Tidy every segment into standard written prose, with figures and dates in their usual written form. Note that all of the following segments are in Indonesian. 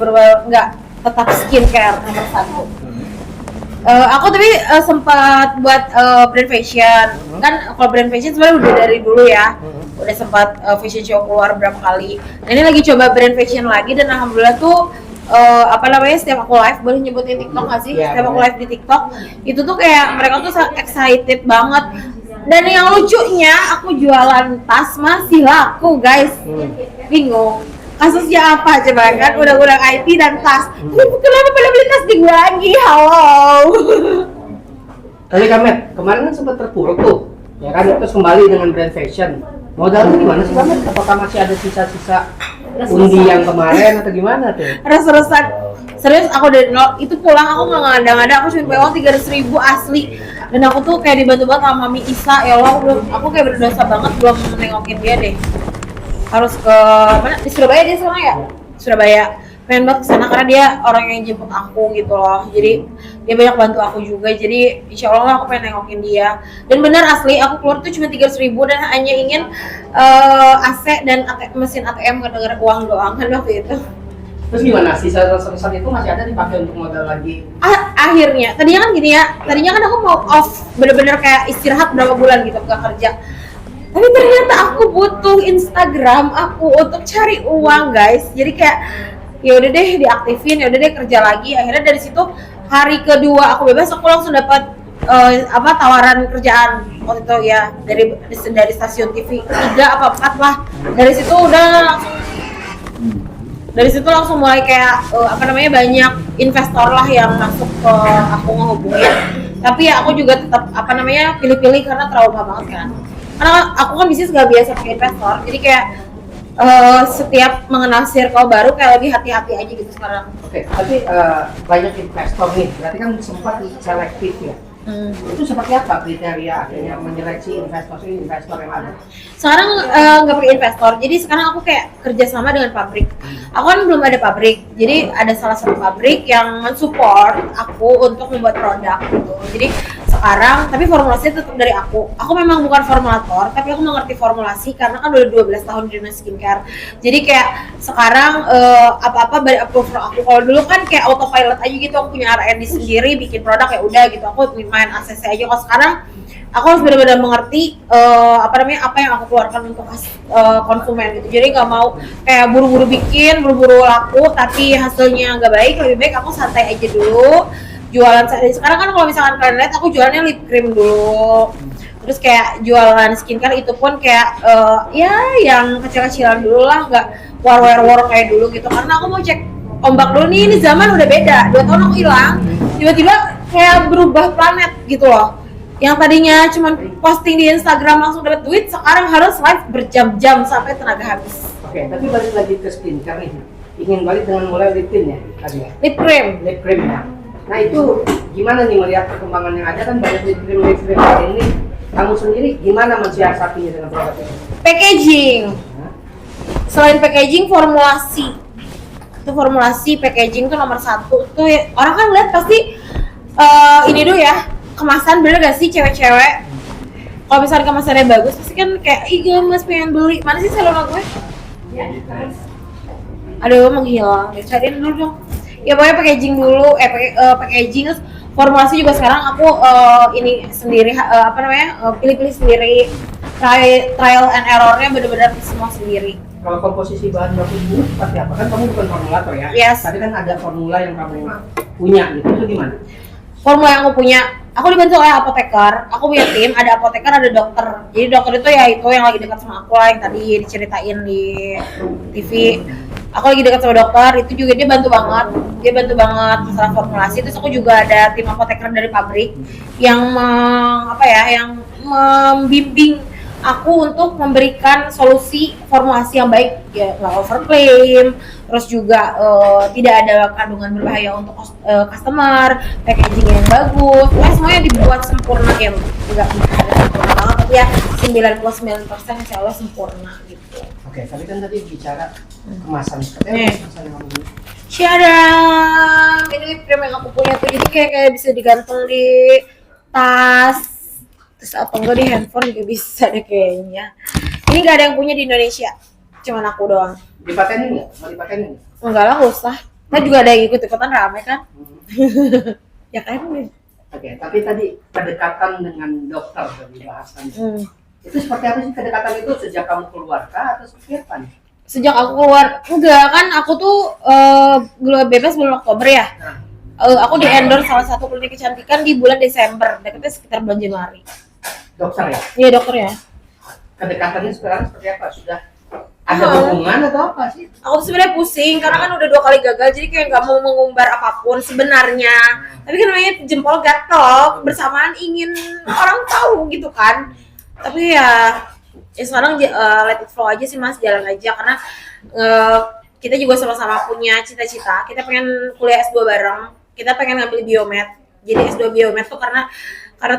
berubah nggak tetap skincare nomor satu. Aku tapi sempat buat brand fashion. Kan kalau brand fashion sebenarnya udah dari dulu ya. Udah sempat fashion show keluar berapa kali. Nah, ini lagi coba brand fashion lagi dan alhamdulillah tuh setiap aku live, boleh nyebutin TikTok nggak sih? Setiap aku live di TikTok itu tuh kayak mereka tuh excited banget. Dan yang lucunya aku jualan tas masih laku guys. Bingung kasusnya apa coba kan, undang-undang IT dan tas. Kenapa pada beli tas di gua lagi? Halo. Tadi Kamet, kemarin kan sempat terpuruk tuh, ya kan, terus kembali dengan brand fashion. Modalnya gimana sih Kamet? Apakah masih ada sisa-sisa undi yang kemarin atau gimana tuh? Res-resan. Serius aku dari nol, itu pulang aku nggak ngada-ngada, aku cuma PO 300.000 asli. Dan aku tuh kayak dibantu banget sama Mami Isa, ya Allah, aku kayak berdosa banget belum nengokin dia deh. Harus ke mana? Di Surabaya dia sekarang ya? Surabaya. Pengen banget kesana karena dia orang yang jemput aku gitu loh. Jadi dia banyak bantu aku juga. Jadi insya Allah aku pengen nengokin dia. Dan benar asli aku keluar tuh cuma 300.000 dan hanya ingin AC dan mesin ATM gara-gara uang doang kan waktu itu. Terus gimana? Sisa-sisa itu masih ada dipakai untuk modal lagi? Akhirnya, tadinya kan gini ya. Tadinya kan aku mau off, bener-bener kayak istirahat berapa bulan gitu gak kerja. Tapi ternyata aku butuh Instagram aku untuk cari uang guys. Jadi kayak ya udah deh diaktifin, ya udah deh kerja lagi. Akhirnya dari situ hari kedua aku bebas, aku langsung dapat tawaran kerjaan waktu itu ya dari stasiun TV 3 apa 4 lah. Dari situ langsung mulai kayak banyak investor lah yang masuk ke aku ngehubungin. Tapi ya aku juga tetap pilih-pilih karena trauma banget kan. Karena aku kan bisnis gak biasa pakai investor, jadi kayak setiap mengenal circle baru kayak lebih hati-hati aja gitu sekarang. Oke, tapi banyak investor nih, berarti kan sempat selektif ya. Itu seperti apa kriteria akhirnya menyeleksi investor yang ada? Sekarang nggak pakai investor, jadi sekarang aku kayak kerjasama dengan pabrik. Aku kan belum ada pabrik, jadi ada salah satu pabrik yang mensupport aku untuk membuat produk gitu. Jadi sekarang, tapi formulasinya tetap dari aku. Aku memang bukan formulator, tapi aku mengerti formulasi karena kan udah 12 tahun di dunia skincare. Jadi kayak sekarang apa-apa dari approval aku. Kalau dulu kan kayak autopilot aja gitu, aku punya R&D sendiri, bikin produk ya udah gitu. Aku main ACC aja. Kalau sekarang aku harus benar-benar mengerti apa yang aku keluarkan untuk konsumen gitu. Jadi nggak mau kayak buru-buru bikin, buru-buru laku, tapi hasilnya nggak baik. Lebih baik aku santai aja dulu. Jualan sekarang kan kalau misalkan kalian lihat aku jualannya lip cream dulu. Terus kayak jualan skincare itu pun kayak yang kecil-kecilan dulu lah, nggak war kayak dulu gitu. Karena aku mau cek ombak dulu nih, ini zaman udah beda. 2 tahun aku hilang, tiba-tiba kayak berubah planet gitu loh. Yang tadinya cuma posting di Instagram langsung dapat duit, sekarang harus live berjam-jam sampai tenaga habis. Oke, tapi balik lagi ke skincare nih. Ingin balik dengan mulai lip tint ya tadi ya? Lip cream ya. Nah itu gimana nih melihat perkembangan yang ada, kan banyak lip cream ini. Kamu sendiri gimana mensiasatinya dengan produk ini? Packaging. Selain packaging, formulasi. Itu formulasi packaging tuh nomor 1. Tuh orang kan lihat pasti ini dulu ya, kemasan bener gak sih cewek-cewek? Kalau misalnya kemasannya bagus, pasti kan kayak ih gemes pengen beli. Mana sih salon gue? Aduh menghilang, cariin dulu dong. Ya pokoknya packaging dulu, packaging terus formulasi juga sekarang aku ini sendiri pilih-pilih sendiri, trial and errornya bener-bener semua sendiri. Kalau komposisi bahan baku itu seperti apa? Kan kamu bukan formulator ya? Yes. Tadi kan ada formula yang kamu punya gitu, itu gimana? Formula yang aku punya, aku dibantu oleh apoteker. Aku punya tim, ada apoteker, ada dokter. Jadi dokter itu ya itu yang lagi dekat sama aku lah, yang tadi diceritain di TV. Aku lagi dekat sama dokter, itu juga dia bantu banget. Dia bantu banget masalah formulasi. Terus aku juga ada tim apoteker dari pabrik yang membimbing aku untuk memberikan solusi formulasi yang baik, ya nggak overclaim, terus juga tidak ada kandungan berbahaya untuk customer, packaging yang bagus, semuanya dibuat sempurna ya, nggak ada sempurna banget, tapi ya 99% insya Allah sempurna gitu. Oke, tapi kan tadi bicara kemasan, katanya kemasan yang kamu punya. Syadam, ini lip cream yang aku punya tuh, jadi kayak bisa digantung di tas, terus atau enggak di handphone juga bisa deh kayaknya. Ini nggak ada yang punya di Indonesia, cuman aku doang. Dipatenin nggak? Mau dipatenin? Enggak lah, nggak usah. Kan juga ada yang ikut-ikutan ramai kan. Ya kan. Oke, tapi tadi kedekatan dengan dokter dari bahasan itu seperti apa sih kedekatan itu sejak kamu keluar kah atau seperti apa nih? Sejak aku keluar, enggak kan aku tuh bebas bulan Oktober ya. Aku di endorse salah satu klinik kecantikan di bulan Desember, dekatnya sekitar bulan Januari. Dokter ya? Iya dokter ya. Kedekatannya sekarang seperti apa? Sudah ada hubungan atau apa sih? Aku sebenarnya pusing karena kan udah 2 kali gagal, jadi kayak nggak mau mengumbar apapun sebenarnya. Tapi kan namanya jempol gatel, bersamaan ingin orang tahu gitu kan. Tapi ya sekarang let it flow aja sih mas, jalan aja karena kita juga sama-sama punya cita-cita. Kita pengen kuliah S2 bareng, kita pengen ngambil biomed. Jadi S2 biomed tuh karena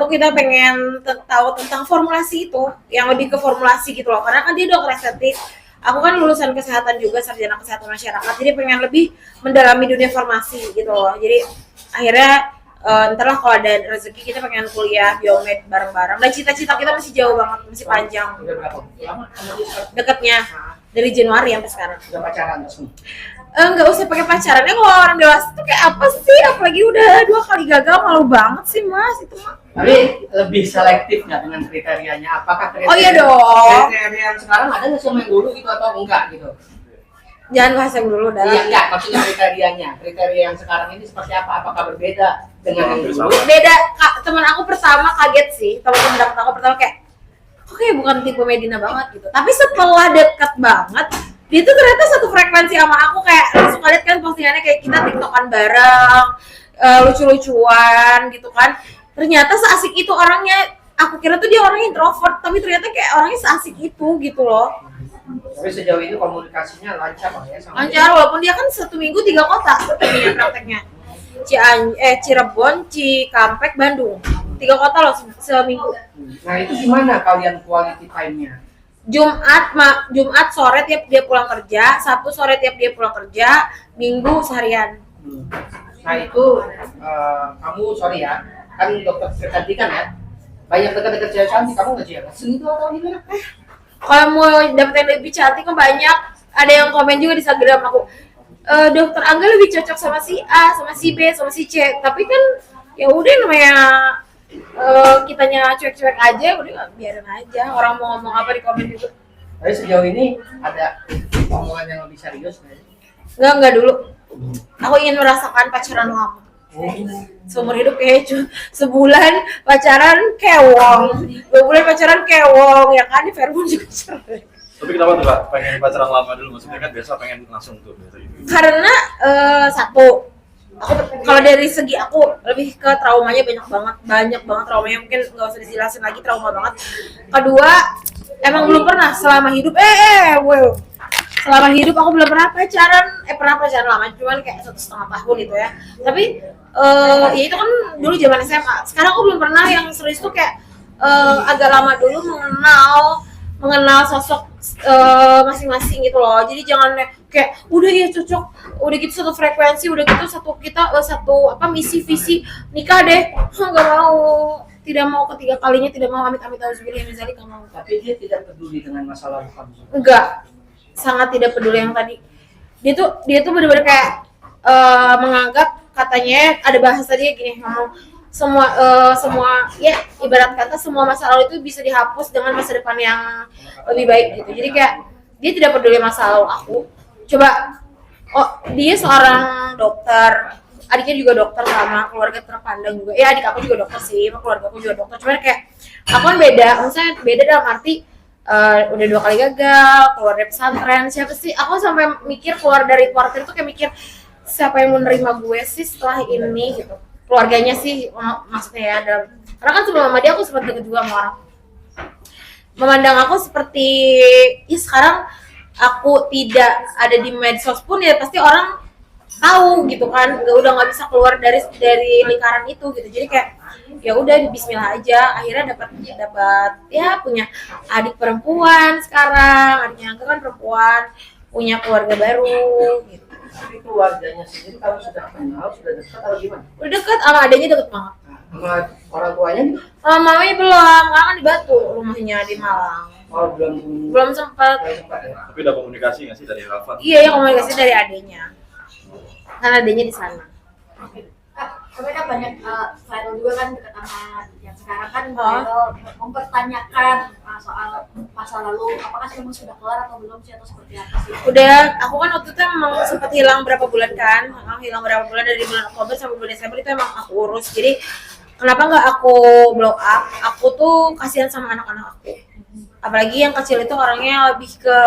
tuh kita pengen tahu tentang formulasi itu, yang lebih ke formulasi gitu loh. Karena kan dia dokter estetik, aku kan lulusan kesehatan juga, sarjana kesehatan masyarakat, jadi pengen lebih mendalami dunia farmasi gitu loh. Jadi akhirnya ntar lah kalau ada rezeki kita pengen kuliah biomed bareng-bareng. Dan cita-cita kita masih jauh banget, masih panjang. Udah berapa lama? Deketnya dari Januari sampai sekarang. Udah pacaran resmi? Nggak usah pakai pacarannya, kalau orang dewasa tuh kayak apa sih, apalagi udah 2 kali gagal, malu banget sih mas itu mah. Tapi lebih selektif nggak dengan kriterianya? Apakah kriteria, Oh iya dong. kriteria yang sekarang ada nggak sama yang dulu gitu atau enggak gitu? Jangan bahas yang dulu dah. Iya enggak, maksudnya kriterianya. Kriteria yang sekarang ini seperti apa? Apakah berbeda dengan yang dulu? Beda. Teman aku pertama kaget sih, teman-teman dapet aku pertama kayak kok kayak bukan tipe Medina banget gitu. Tapi setelah dekat banget, dia tuh ternyata satu frekuensi sama aku. Kayak suka lihat kan postingannya kayak kita tiktokan bareng, lucu-lucuan gitu kan. Ternyata seasik itu orangnya. Aku kira tuh dia orangnya introvert, tapi ternyata kayak orangnya seasik itu gitu loh. Tapi sejauh ini komunikasinya lancar lah ya sama Lancar, walaupun dia kan 1 minggu 3 kota prakteknya. Cirebon, Cikampek, Bandung. 3 kota loh seminggu. Nah itu gimana kalian quality time-nya? Jumat sore tiap dia pulang kerja, Sabtu sore tiap dia pulang kerja, Minggu seharian. Nah itu kamu sorry ya, kan dokter kecantikan ya, banyak dekat-dekat cewek cantik, kamu nggak jealous gitu atau gimana? Kalau mau dapet yang lebih cantik kan banyak. Ada yang komen juga di Instagram aku, dokter Angga lebih cocok sama si A, sama si B, sama si C. Tapi kan ya udah namanya kitanya cuek-cuek aja, udah biarin aja. Orang mau ngomong apa di komen itu. Tapi sejauh ini ada omongan yang lebih serius nggak? Enggak dulu. Aku ingin merasakan pacaran lama. Seumur hidup kayak sebulan pacaran kewong, 2 bulan pacaran kewong, ya kan di Fairmont juga cerai. Tapi kenapa tuh Kak? Pengen pacaran lama dulu, maksudnya kan biasa pengen langsung tuh biasa gitu. Karena satu, aku kalau dari segi aku lebih ke traumanya banyak banget traumanya, mungkin nggak usah dijelasin lagi, trauma banget. Kedua, emang belum pernah selama hidup selama hidup aku belum pernah pacaran lama, cuman kayak 1,5 tahun gitu ya. Tapi ya itu kan dulu zaman SMA. Sekarang aku belum pernah yang serius tuh kayak agak lama dulu mengenal sosok masing-masing gitu loh. Jadi jangan kayak udah ya cocok, udah gitu satu frekuensi, udah gitu satu misi visi nikah deh. Nggak mau, tidak mau ketiga kalinya, tidak mau amit-amit auzubillahi min dzalik, nggak mau. Tapi dia tidak peduli dengan masalah kamu. Enggak, sangat tidak peduli yang tadi. Dia tuh benar-benar kayak menganggap, katanya ada bahasa dia gini, ngomong semua ya ibarat kata semua masa lalu itu bisa dihapus dengan masa depan yang lebih baik gitu. Jadi kayak dia tidak peduli masa lalu aku. Coba, dia seorang dokter, adiknya juga dokter, sama keluarga terpandang juga. Ya adik aku juga dokter sih, keluarga aku juga dokter. Cuman kayak aku kan beda, maksudnya beda dalam arti udah 2 kali gagal, keluar dari pesantren. Siapa sih? Aku sampai mikir keluar dari keluarga itu kayak mikir siapa yang menerima gue sih setelah ini gitu. Keluarganya sih maksudnya ya, karena kan sebelum sama dia aku sempat deket juga sama orang, memandang aku seperti ya sekarang aku tidak ada di medsos pun ya pasti orang tahu gitu kan, nggak bisa keluar dari lingkaran itu gitu. Jadi kayak ya udah Bismillah aja, akhirnya dapat ya punya adik perempuan sekarang, adiknya Angga kan perempuan, punya keluarga baru gitu. Tapi keluarganya sendiri kamu sudah kenal, sudah dekat atau gimana? Udah deket, sama adanya deket banget. Sama orang tuanya gitu? Mamanya belum, karena kan di Batu, rumahnya di Malang. Oh Belum sempat. ya? Tapi udah komunikasi nggak sih dari Rafa? Iya, komunikasi dari adanya. karena adanya di sana. Oke. Tapi kan banyak viral juga kan dekat sama yang sekarang kan Oh. viral mempertanyakan soal masa lalu, apakah kamu sudah kelar atau belum sih atau seperti apa sih? Udah, aku kan waktu itu emang sempat hilang berapa bulan kan, hilang berapa bulan dari bulan Oktober sampai bulan Desember itu emang aku urus. Jadi kenapa nggak aku blow up? Aku tuh kasihan sama anak-anak aku. Apalagi yang kecil itu orangnya lebih ke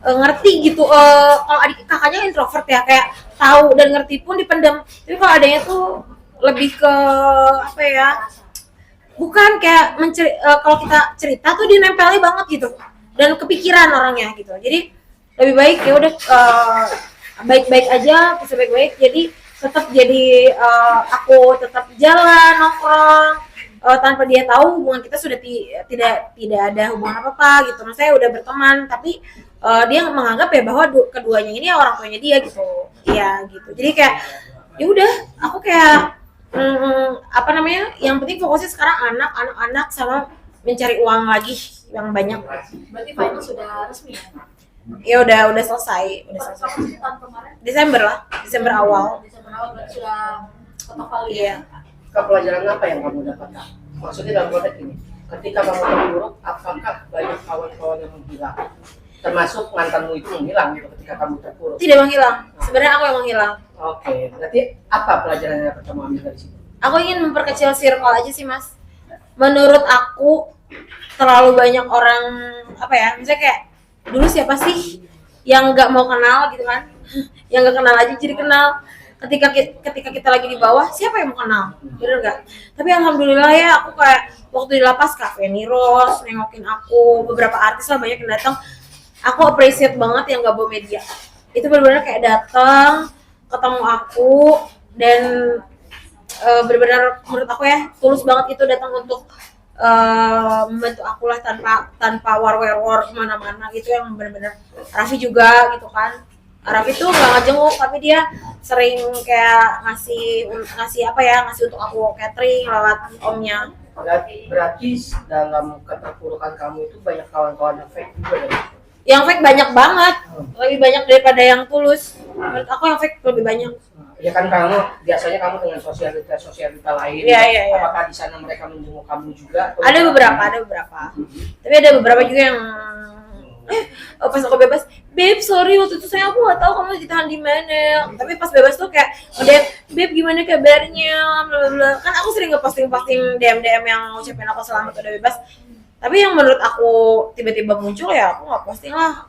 ngerti gitu. Kalau adik kakaknya introvert ya, kayak tahu dan ngerti pun dipendam. Tapi kalau adanya tuh lebih ke apa ya? Bukan kayak kalau kita cerita tuh dia nempelnya banget gitu dan kepikiran orangnya gitu. Jadi lebih baik ya udah baik-baik aja, bisa baik-baik. Jadi tetap jadi aku tetap jalan nongkrong tanpa dia tahu hubungan kita sudah tidak ada hubungan apa-apa gitu. Maksudnya udah berteman tapi dia menganggap ya bahwa keduanya ini orang tuanya dia gitu. Iya gitu. Jadi kayak ya udah aku kayak apa namanya? Yang penting fokusnya sekarang anak-anak sama mencari uang lagi yang banyak. Berarti final sudah resmi ya? Ya udah selesai, Kamu tahun kemarin? Desember awal. Desember awal berarti sudah ketok palu Iya. ya? Pelajaran apa yang kamu dapatkan? Maksudnya dalam konteks ini, ketika kamu terpuruk, apakah banyak kawan-kawan yang menghilang? Termasuk mantanmu itu menghilang gitu ketika kamu terpuruk? Tidak menghilang. Sebenarnya aku yang menghilang. Oke, berarti apa pelajaran yang dapat kamu ambil dari situ? Aku ingin memperkecil circle aja sih, Mas. Menurut aku terlalu banyak orang apa ya? Misalnya kayak dulu siapa sih yang nggak mau kenal gitu kan? Yang nggak kenal aja jadi kenal. Ketika kita lagi di bawah, siapa yang mau kenal? Bener nggak? Tapi alhamdulillah ya, aku kayak waktu di lapas Cafe Niros nengokin aku, beberapa artis lah banyak yang datang. Aku appreciate banget yang nggak bawa media. Itu benar-benar kayak datang, ketemu aku dan benar-benar menurut aku ya tulus banget itu datang untuk membantu aku lah tanpa war kemana-mana gitu yang benar-benar. Raffi juga gitu kan. Raffi tuh nggak ngejenguk tapi dia sering kayak ngasih apa ya, ngasih untuk aku catering lewat omnya. Berarti dalam keterpurukan kamu itu banyak kawan-kawan yang fake juga dari itu? Yang fake banyak banget, lebih banyak daripada yang tulus. Menurut aku yang fake lebih banyak. Ya kan biasanya kamu dengan sosialita lain. Iya. Apakah di sana mereka menjenguk kamu juga? Ada beberapa. Tapi ada beberapa juga yang pas aku bebas, Beb sorry waktu itu aku nggak tahu kamu ditahan di mana. Tapi pas bebas tuh kayak udah, Beb gimana kabarnya, bla bla bla. Kan aku sering ngeposting DM yang ngucapin aku selamat udah bebas. Tapi yang menurut aku tiba-tiba muncul ya aku nggak posting lah.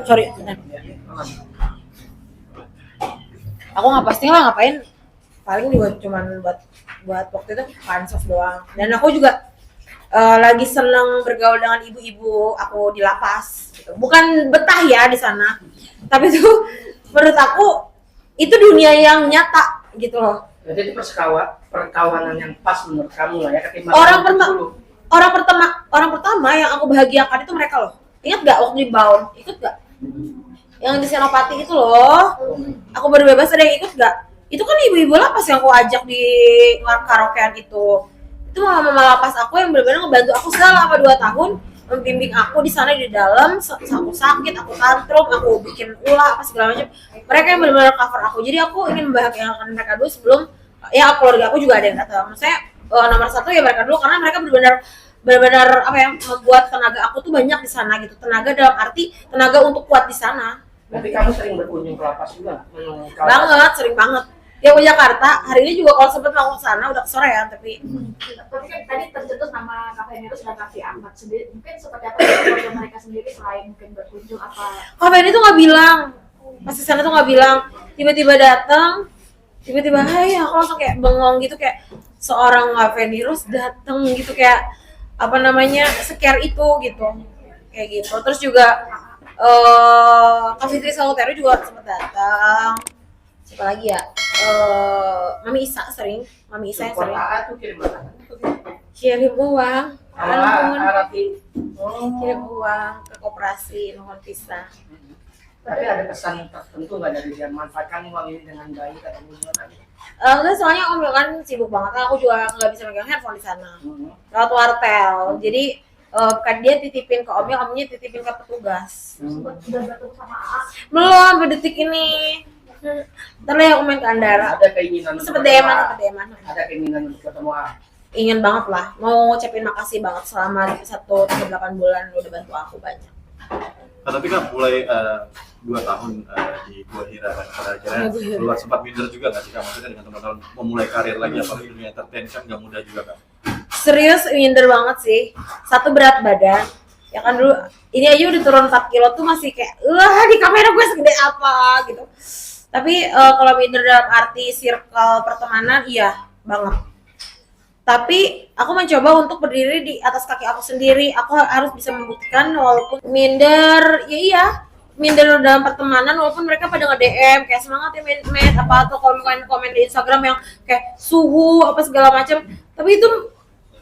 Sorry. Aku nggak posting lah, ngapain? Paling juga cuman buat waktu itu pansos doang. Dan aku juga lagi seneng bergaul dengan ibu-ibu aku di lapas gitu. Bukan betah ya di sana, tapi tuh menurut aku itu dunia yang nyata gitu loh. Jadi itu perkawanan yang pas menurut kamu lah ya, ketimbang orang pertama yang aku bahagiakan itu mereka loh. Ingat gak waktu di Bound? Ikut gak? Yang di Senopati itu loh. Aku baru bebas, ada yang ikut gak? Itu kan ibu-ibu lapas yang aku ajak di karaokean itu. Itu mama lapas aku yang benar-benar ngebantu aku selama 2 tahun, membimbing aku di sana di dalam. Aku sakit, aku tantrum, aku bikin ulah apa segala macam. Mereka yang benar-benar cover aku. Jadi aku ingin membahagiakan mereka dulu sebelum ya keluarga aku juga ada yang datang. Maksudnya nomor 1 ya mereka dulu karena mereka benar-benar apa ya, membuat tenaga aku tuh banyak di sana gitu. Tenaga dalam arti tenaga untuk kuat di sana. Tapi kamu sering berkunjung ke lapas juga? Banget, sering banget. Ya ke Jakarta, hari ini juga kalau sempet mau ke sana udah kesorean tapi Tapi kan tadi tercetus nama Cafe Niros dan Raffi Ahmad sendiri. Mungkin seperti apa keluarga mereka sendiri selain mungkin berkunjung apa? Cafe ini tuh nggak bilang, pas di sana tuh nggak bilang, tiba-tiba datang, tiba-tiba hai, aku langsung kayak bengong gitu kayak seorang Cafe Niros datang gitu kayak apa namanya scare itu gitu kayak gitu. Terus juga Cafe Tri Salutero juga sempat datang. Siapa lagi ya? Mami Isa yang sering. Kota tuh kirim apa? Kirim uang. Kirim Oh. uang ke koperasi mohon pisah. Tapi ada pesan tertentu nggak dari dia, manfaatkan uang ini dengan baik atau gimana? Enggak, soalnya Om kan sibuk banget. Aku juga nggak bisa megang handphone di sana. Lewat wartel. Jadi kan dia titipin ke omnya titipin ke petugas. Udah bertemu sama AA. Belum sampai detik ini. Ntar lah aku main ke Andara. Ada keinginan untuk Sempet ketemu A. DM-an. Ada keinginan untuk ketemu A. Ingin banget lah, mau ngucapin makasih banget selama 1-8 bulan udah bantu aku banyak. Nah, tapi kan mulai 2 tahun di Gua Hira kan pada akhirnya keluar sempat minder juga nggak sih Kak? Maksudnya dengan teman-teman memulai karir lagi apalagi dunia entertain kan nggak mudah juga kan? Serius minder banget sih. Satu, berat badan. Ya kan dulu ini aja udah turun 4 kilo tuh masih kayak wah di kamera gue segede apa gitu. Tapi kalau minder dalam arti circle pertemanan iya banget. Tapi aku mencoba untuk berdiri di atas kaki aku sendiri. Aku harus bisa membuktikan walaupun minder, ya iya, minder dalam pertemanan walaupun mereka pada nge-DM kayak semangat ya men apa atau komen di Instagram yang kayak suhu apa segala macam. Tapi itu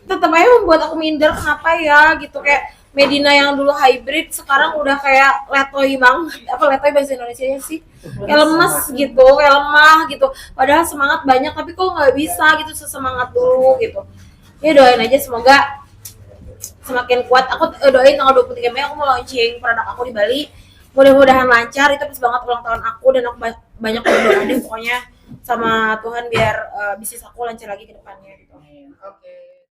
tetap aja membuat aku minder, kenapa ya gitu, kayak Medina yang dulu hybrid sekarang udah kayak letoy banget. Apa letoy bahasa Indonesianya sih? Kayak lemes gitu, kayak lemah gitu. Padahal semangat banyak tapi kok nggak bisa gitu sesemangat dulu gitu. Ya doain aja semoga semakin kuat. Aku doain tanggal 23 Mei aku mau launching produk aku di Bali. Mudah-mudahan lancar, itu pas banget ulang tahun aku dan aku banyak berdoa deh pokoknya sama Tuhan biar bisnis aku lancar lagi ke depannya gitu. Oke.